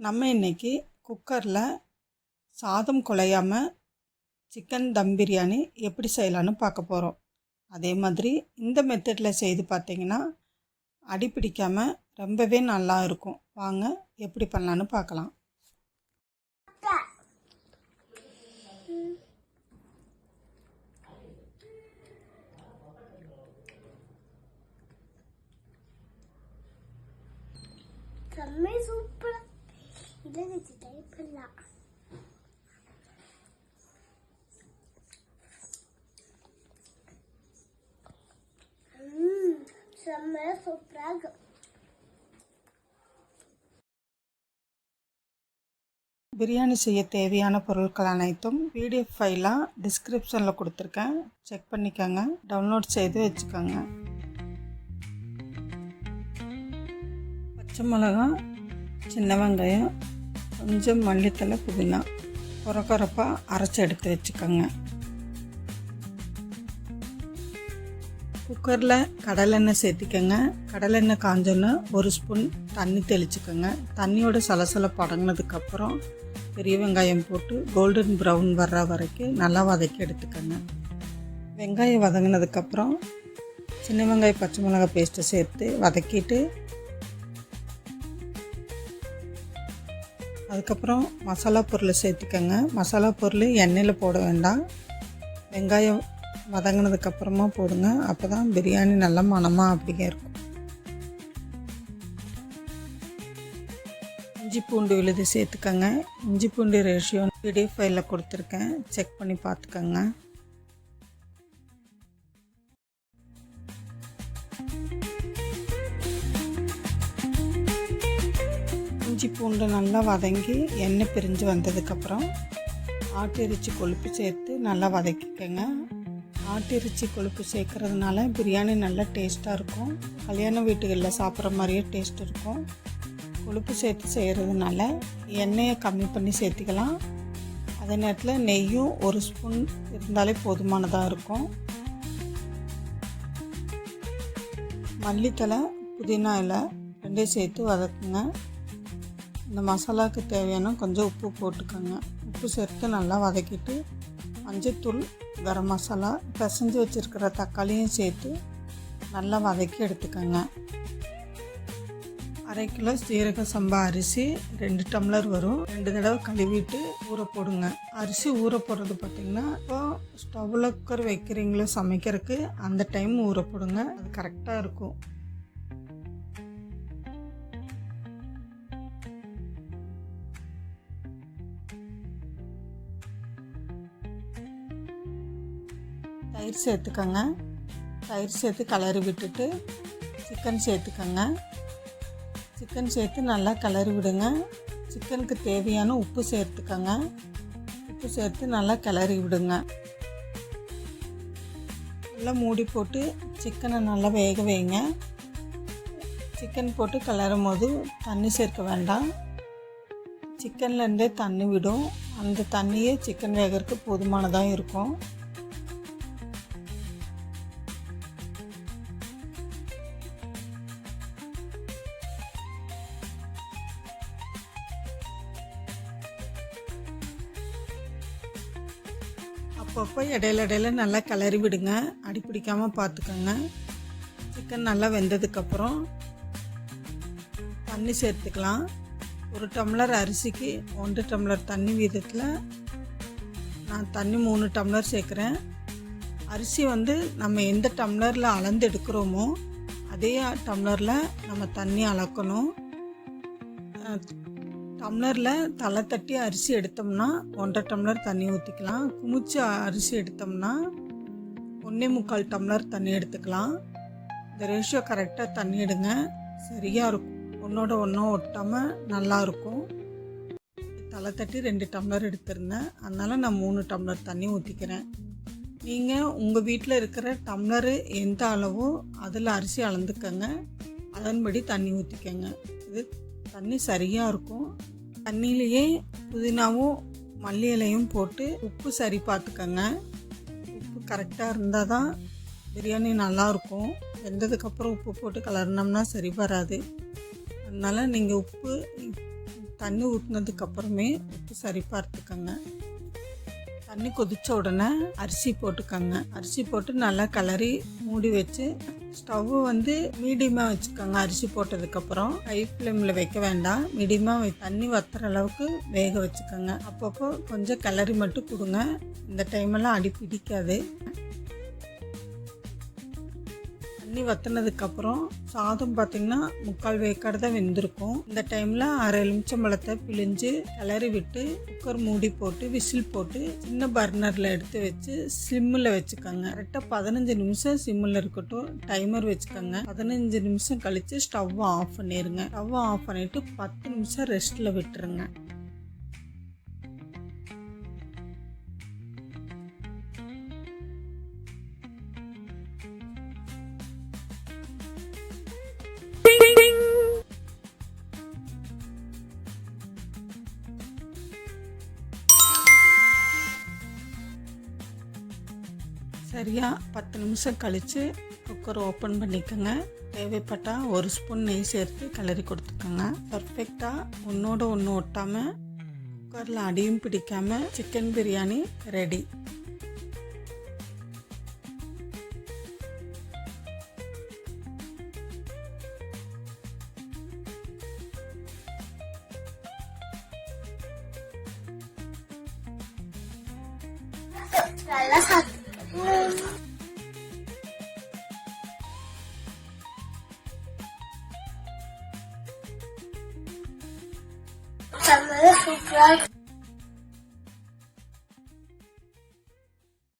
நம்ம இன்றைக்கி குக்கரில் சாதம் குழையாமல் சிக்கன் தம் பிரியாணி எப்படி செய்யலான்னு பார்க்க போகிறோம். அதே மாதிரி இந்த மெத்தடில் செய்து பார்த்திங்கன்னா அடி பிடிக்காமல் ரொம்பவே நல்லா இருக்கும். வாங்க எப்படி பண்ணலான்னு பார்க்கலாம். சூப்பர் இதை வச்சு டைப் பண்ணலாம். செம்ம சூப்பராக பிரியாணி செய்ய தேவையான பொருட்கள் அனைத்தும் PDF ஃபைலாக டிஸ்கிரிப்ஷனில் கொடுத்துருக்கேன். செக் பண்ணிக்கோங்க, டவுன்லோட் செய்து வச்சுக்கோங்க. பச்சை மிளகா, சின்ன வெங்காயம், கொஞ்சம் மல்லித்தலை, புதினா கொரப்பாக அரைச்சி எடுத்து வச்சுக்கோங்க. குக்கரில் கடலெண்ணெய் சேர்த்திக்கோங்க. கடலெண்ணெய் காஞ்சோன்னு 1 ஸ்பூன் தண்ணி தெளிச்சுக்கோங்க. தண்ணியோட சலசலப்பு அடங்கினதுக்கப்புறம் பெரிய வெங்காயம் போட்டு கோல்டன் ப்ரௌன் வர்ற வரைக்கும் நல்லா வதக்கி எடுத்துக்கோங்க. வெங்காயம் வதங்கினதுக்கப்புறம் சின்ன வெங்காயம் பச்சை மிளகாய் பேஸ்ட்டு சேர்த்து வதக்கிட்டு அதுக்கப்புறம் மசாலா பொருளை சேர்த்துக்கோங்க. மசாலா பொருள் எண்ணெயில் போட வேண்டாம், வெங்காயம் வதங்கினதுக்கப்புறமா போடுங்க. அப்போ தான் பிரியாணி நல்ல மணமாக அப்படியே இருக்கும். இஞ்சி பூண்டு விழுது சேர்த்துக்கோங்க. இஞ்சி பூண்டு ரேஷியோ PDF ஃபைலில் கொடுத்துருக்கேன், செக் பண்ணி பார்த்துக்கோங்க. இஞ்சி பூண்டு நல்லா வதங்கி எண்ணெய் பிரிஞ்சு வந்ததுக்கப்புறம் ஆட்டிறைச்சி கொழுப்பு சேர்த்து நல்லா வதக்கிக்கோங்க. ஆட்டிறைச்சி கொழுப்பு சேர்க்குறதுனால பிரியாணி நல்லா டேஸ்ட்டாக இருக்கும். கல்யாண வீட்டுகளில் சாப்பிட்ற மாதிரியே டேஸ்ட் இருக்கும். கொழுப்பு சேர்த்து செய்கிறதுனால எண்ணெயை கம்மி பண்ணி சேர்த்திக்கலாம். அதே நேரத்தில் நெய்யும் 1 ஸ்பூன் இருந்தாலே போதுமானதாக இருக்கும். மல்லித்தலை, புதினா இலை 2 சேர்த்து வதக்குங்க. இந்த மசாலாவுக்கு தேவையான கொஞ்சம் உப்பு போட்டுக்கோங்க. உப்பு சேர்த்து நல்லா வதக்கிட்டு மஞ்சத்தூள், கரம் மசாலா, பிசைஞ்சு வச்சுருக்கிற தக்காளியும் சேர்த்து நல்லா வதக்கி எடுத்துக்கோங்க. 1/2 கிலோ சீரக சம்பா அரிசி 2 டம்ளர் வரும். 2 தடவை கழுவிட்டு ஊற போடுங்க. அரிசி ஊற போடுறது பார்த்திங்கன்னா இப்போ ஸ்டவ்வில் குக்கர் வைக்கிறீங்களோ சமைக்கிறதுக்கு அந்த டைம் ஊற போடுங்க, அது கரெக்டாக இருக்கும். தயிர் சேர்த்துக்கோங்க. தயிர் சேர்த்து கலரி விட்டுட்டு சிக்கன் சேர்த்துக்கோங்க. சிக்கன் சேர்த்து நல்லா கிளறி விடுங்க. சிக்கனுக்கு தேவையான உப்பு சேர்த்துக்கோங்க. உப்பு சேர்த்து நல்லா கிளறி விடுங்க. நல்லா மூடி போட்டு சிக்கனை நல்லா வேக வைங்க. சிக்கன் போட்டு கிளறும் போது தண்ணி சேர்க்க வேண்டாம், சிக்கன்லேருந்தே தண்ணி விடும். அந்த தண்ணியே சிக்கன் வேகிறதுக்கு போதுமானதாக இருக்கும். அப்பப்போ இடையில நல்லா கிளறி விடுங்க, அடி பிடிக்காமல் பார்த்துக்கோங்க. சிக்கன் நல்லா வெந்ததுக்கப்புறம் தண்ணி சேர்த்துக்கலாம். 1 டம்ளர் அரிசிக்கு 1 டம்ளர் தண்ணி வீதத்தில் நான் தண்ணி 3 டம்ளர் சேர்க்குறேன். அரிசி நம்ம எந்த டம்ளரில் அளந்து எடுக்கிறோமோ அதே டம்ளரில் நம்ம தண்ணி அளக்கணும். டம்ளரில் தலை தட்டி அரிசி எடுத்தோம்னா 1.5 டம்ளர் தண்ணி ஊற்றிக்கலாம். குமிச்சு அரிசி எடுத்தோம்னா 1.25 டம்ளர் தண்ணி எடுத்துக்கலாம். இந்த ரேஷியோ கரெக்டாக தண்ணி எடுங்க, சரியாக இருக்கும். ஒன்றோட ஒன்றும் ஒட்டாமல் நல்லாயிருக்கும். தலை தட்டி 2 டம்ளர் எடுத்துருந்தேன், அதனால் நான் 3 டம்ளர் தண்ணி ஊற்றிக்கிறேன். நீங்கள் உங்கள் வீட்டில் இருக்கிற டம்ளரு எந்த அளவோ அதில் அரிசி அளந்துக்கங்க, அதன்படி தண்ணி ஊற்றிக்கங்க. இது தண்ணி சரியாக இருக்கும். தண்ணியிலையே புதினாவும் மல்லி இலையும் போட்டு உப்பு சரி பார்த்துக்கங்க. உப்பு கரெக்டாக இருந்தால் தான் பிரியாணி நல்லாயிருக்கும். வெந்ததுக்கப்புறம் உப்பு போட்டு கலர்னோம்னா சரி வராது. அதனால் நீங்கள் உப்பு தண்ணி ஊற்றினதுக்கு அப்புறமே உப்பு சரி பார்த்துக்கோங்க. தண்ணி கொதிச்ச உடனே அரிசி போட்டுக்கோங்க. அரிசி போட்டு நல்லா கிளறி மூடி வச்சு ஸ்டவ் மீடியமாக வச்சுக்கோங்க. அரிசி போட்டதுக்கப்புறம் ஹை ஃப்ளேமில் வைக்க வேண்டாம், மீடியமாக தண்ணி வத்துற அளவுக்கு வேக வச்சுக்கோங்க. அப்பப்போ கொஞ்சம் கிளறி மட்டும் கொடுங்க. இந்த டைமெல்லாம் அடி பிடிக்காது. தண்ணி வற்றினதுக்கப்புறம் சாதம் பார்த்திங்கன்னா 3/4 வேக்காடு தான் வெந்திருக்கும். இந்த டைமில் அரை எலுமிச்சம்பழத்தை பிழிஞ்சு கிளறி விட்டு குக்கர் மூடி போட்டு விசில் போட்டு சின்ன பர்னரில் எடுத்து வச்சு சிம்மில் வச்சுக்கோங்க. கரெக்டாக 15 நிமிஷம் சிம்மில் இருக்கட்டும். டைமர் வச்சுக்கோங்க. 15 நிமிஷம் கழித்து ஸ்டவ்வை ஆஃப் பண்ணிடுங்க. ஸ்டவ்வை ஆஃப் பண்ணிவிட்டு 10 நிமிஷம் ரெஸ்ட்டில் விட்டுருங்க. சரியாக 10 நிமிஷம் கழித்து குக்கர் ஓப்பன் பண்ணிக்கோங்க. தேவைப்பட்டால் 1 ஸ்பூன் நெய் சேர்த்து கிளறி கொடுத்துக்கோங்க. பர்ஃபெக்டாக ஒன்றோட ஒன்று ஒட்டாமல் குக்கரில் அடியும் பிடிக்காமல் சிக்கன் பிரியாணி ரெடி. நல்லா சாப்பிட்டு சூப்பரா